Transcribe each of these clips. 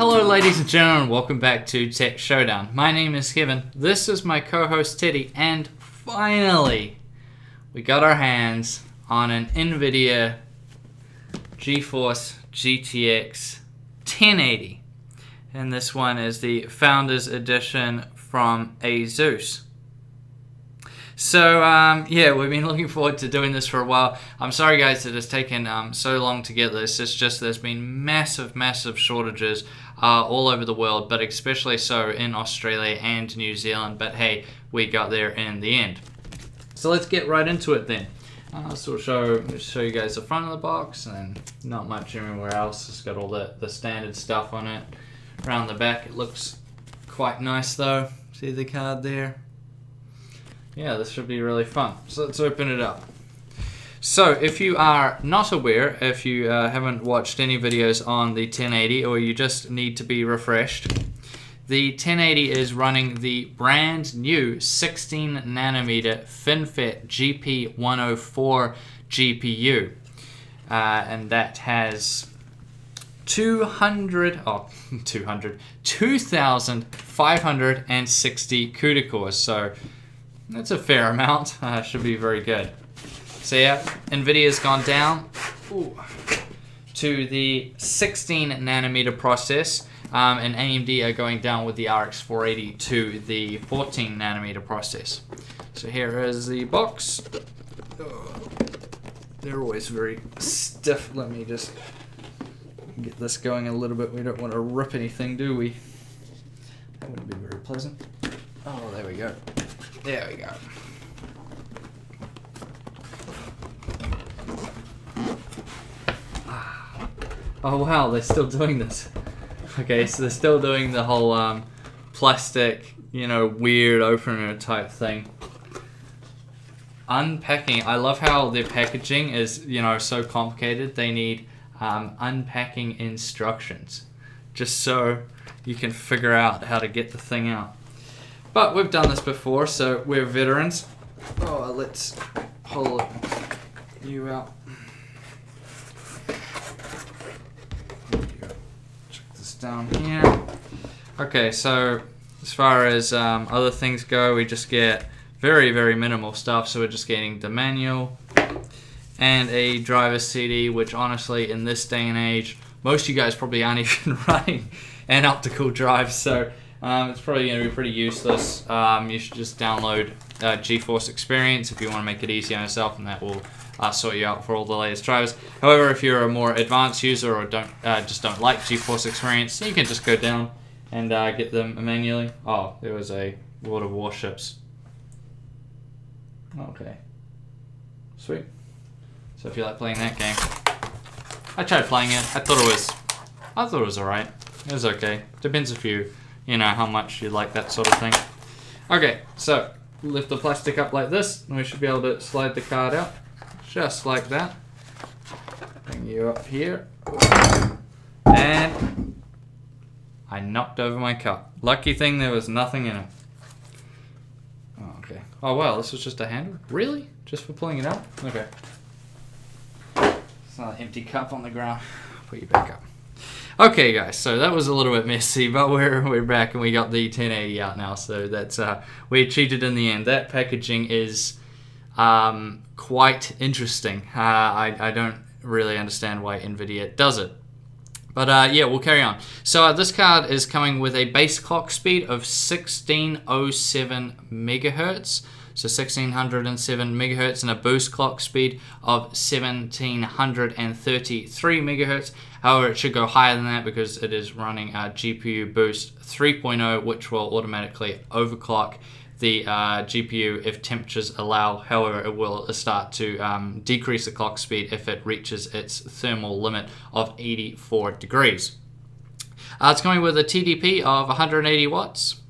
Hello ladies and gentlemen, welcome back to Tech Showdown. My name is Kevin, this is my co-host Teddy, and finally we got our hands on an Nvidia Geforce GTX 1080. And this one is the Founders Edition from Asus. So yeah, we've been looking forward to doing this for a while. I'm sorry guys that it's taken so long to get this. It's just there's been massive shortages all over the world, but especially so in Australia and New Zealand. But hey, we got there in the end. So let's get right into it then. So we'll show you guys the front of the box, and not much anywhere else. It's got all the standard stuff on it. Around the back it looks quite nice though. See the card there? Yeah, this should be really fun. So let's open it up. So if you are not aware, if you haven't watched any videos on the 1080 or you just need to be refreshed, the 1080 is running the brand new 16 nanometer FinFET GP104 GPU. And that has 2,560 CUDA cores. So that's a fair amount. Should be very good. So yeah, Nvidia's gone down to the 16 nanometer process, and AMD are going down with the RX 480 to the 14 nanometer process. So here is the box. They're always very stiff. Let me just get this going a little bit. We don't want to rip anything, do we? That wouldn't be very pleasant. Oh, there we go. There we go. Oh wow, they're still doing this. Okay, so they're still doing the whole plastic, weird opener type thing. Unpacking. I love how their packaging is, so complicated. They need unpacking instructions, just so you can figure out how to get the thing out. But we've done this before, so we're veterans. Oh, let's pull you out. Check this down here. Okay, so as far as other things go, we just get very minimal stuff. So we're just getting the manual and a driver CD, which honestly, in this day and age, most of you guys probably aren't even running an optical drive, so it's probably going to be pretty useless. You should just download GeForce Experience if you want to make it easy on yourself, and that will sort you out for all the latest drivers. However, if you're a more advanced user or just don't like GeForce Experience, you can just go down and get them manually. Oh, there was a World of Warships. Okay, sweet. So if you like playing that game, I tried playing it. I thought it was alright. It was okay. Depends if you how much you like that sort of thing. Okay, so lift the plastic up like this, and we should be able to slide the card out, just like that. Bring you up here, and I knocked over my cup. Lucky thing there was nothing in it. Oh, okay. Oh wow, this was just a handle? Really? Just for pulling it out? Okay. It's not an empty cup on the ground. Put you back up. Okay guys, so that was a little bit messy, but we're back and we got the 1080 out now, so that's we achieved it in the end. That packaging is quite interesting. I don't really understand why Nvidia does it. But yeah, we'll carry on. So this card is coming with a base clock speed of 1607 megahertz. So 1607 megahertz, and a boost clock speed of 1733 megahertz. However, it should go higher than that because it is running GPU Boost 3.0, which will automatically overclock the GPU if temperatures allow. However, it will start to decrease the clock speed if it reaches its thermal limit of 84 degrees. It's going with a TDP of 180 watts.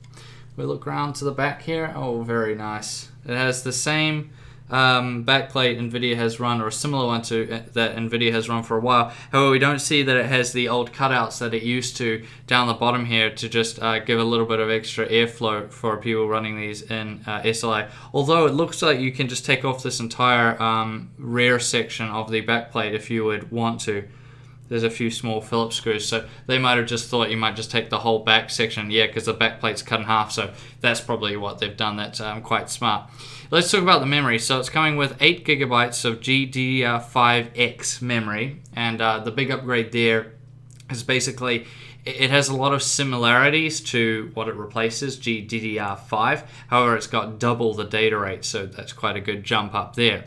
We look around to the back here. Oh, very nice. It has the same backplate Nvidia has run, or a similar one to that Nvidia has run for a while. However, we don't see that it has the old cutouts that it used to down the bottom here to just give a little bit of extra airflow for people running these in SLA. Although it looks like you can just take off this entire rear section of the backplate if you would want to. there's a few small Phillips screws, so they might have just thought you might just take the whole back section, yeah, because the back plate's cut in half, so that's probably what they've done. That's quite smart. Let's talk about the memory. So it's coming with 8 gigabytes of GDDR5X memory, and the big upgrade there is basically it has a lot of similarities to what it replaces, GDDR5. However, it's got double the data rate, so that's quite a good jump up there.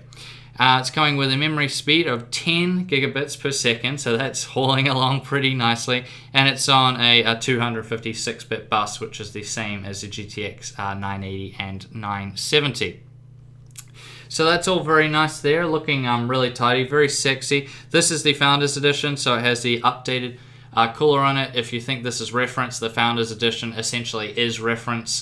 It's coming with a memory speed of 10 gigabits per second, so that's hauling along pretty nicely, and it's on a 256-bit bus, which is the same as the GTX 980 and 970. So that's all very nice there, looking really tidy, very sexy. This is the Founders Edition, so it has the updated cooler on it. If you think this is reference, the Founders Edition essentially is reference.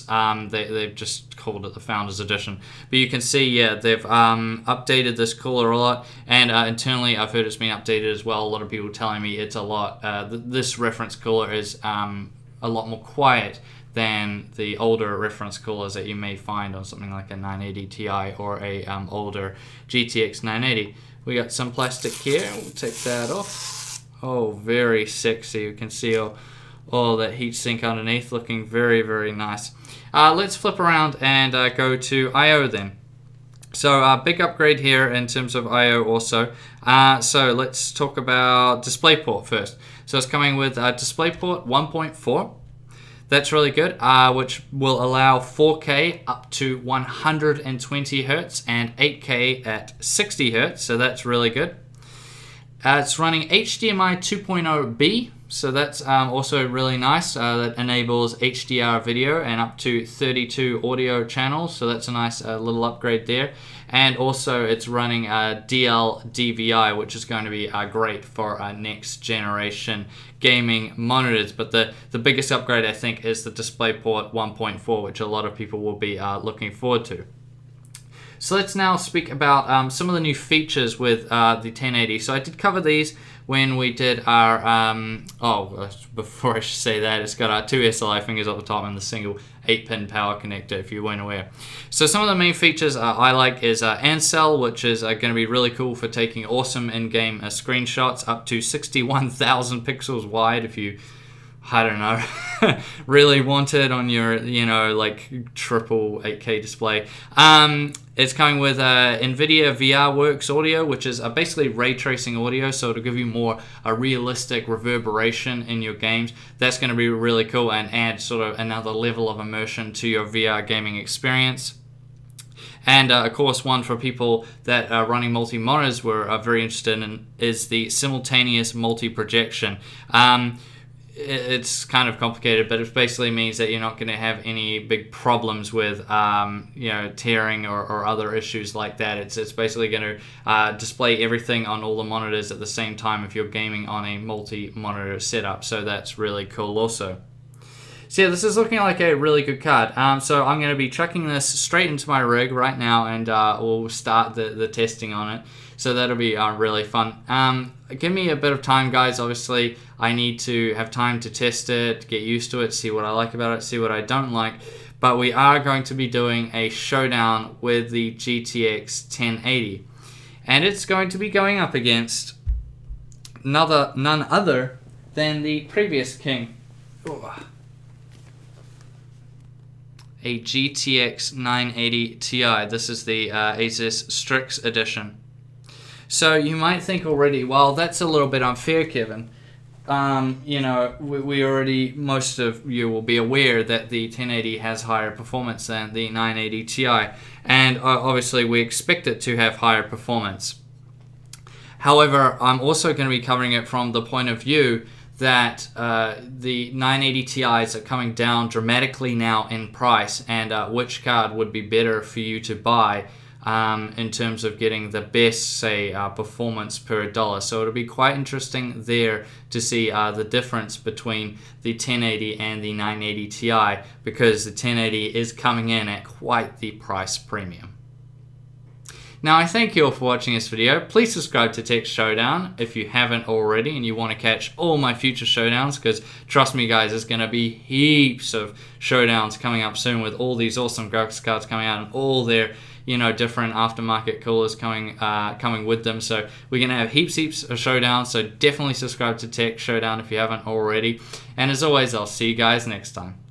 They've just called it the Founders Edition. But you can see, yeah, they've updated this cooler a lot, and internally I've heard it's been updated as well. A lot of people telling me it's a lot. This reference cooler is a lot more quiet than the older reference coolers that you may find on something like a 980 Ti or a older GTX 980. We got some plastic here. We'll take that off. Oh, very sexy. You can see all that heatsink underneath, looking very, very nice. Let's flip around and go to I/O then. So big upgrade here in terms of I/O also. So let's talk about DisplayPort first. So it's coming with DisplayPort 1.4. That's really good, which will allow 4K up to 120 Hz and 8K at 60 Hz. So that's really good. It's running HDMI 2.0B, so that's also really nice. That enables HDR video and up to 32 audio channels, so that's a nice little upgrade there. And also it's running DLDVI, which is going to be great for next generation gaming monitors. But the biggest upgrade, I think, is the DisplayPort 1.4, which a lot of people will be looking forward to. So let's now speak about some of the new features with the 1080. So I did cover these when we did our, before I should say that, it's got our 2 SLI fingers up the top and the single 8-pin power connector, if you weren't aware. So some of the main features I like is Ancel, which is going to be really cool for taking awesome in-game screenshots up to 61,000 pixels wide if you, I don't know, really want it on your, like triple 8K display. It's coming with Nvidia VRWorks audio, which is basically ray tracing audio, so it'll give you more a realistic reverberation in your games. That's going to be really cool and add sort of another level of immersion to your VR gaming experience. And of course, one for people that are running multi-monitors we're very interested in is the simultaneous multi-projection. It's kind of complicated, but it basically means that you're not going to have any big problems with tearing or other issues like that. It's basically going to display everything on all the monitors at the same time if you're gaming on a multi-monitor setup, so that's really cool also. So yeah, this is looking like a really good card. So I'm going to be chucking this straight into my rig right now, and we'll start the testing on it. So that'll be really fun. Give me a bit of time, guys. Obviously, I need to have time to test it, get used to it, see what I like about it, see what I don't like. But we are going to be doing a showdown with the GTX 1080. And it's going to be going up against none other than the previous king. Ooh. A GTX 980 Ti. This is the Asus Strix edition. So you might think already, well, that's a little bit unfair, Kevin. We already, most of you will be aware that the 1080 has higher performance than the 980 Ti. And obviously we expect it to have higher performance. However, I'm also going to be covering it from the point of view that the 980 Ti's are coming down dramatically now in price, and which card would be better for you to buy in terms of getting the best, say, performance per dollar. So it'll be quite interesting there to see the difference between the 1080 and the 980 Ti, because the 1080 is coming in at quite the price premium. Now, I thank you all for watching this video. Please subscribe to Tech Showdown if you haven't already and you want to catch all my future showdowns, because trust me guys, there's going to be heaps of showdowns coming up soon with all these awesome graphics cards coming out and all their different aftermarket coolers coming with them. So we're going to have heaps of showdowns, so definitely subscribe to Tech Showdown if you haven't already. And as always, I'll see you guys next time.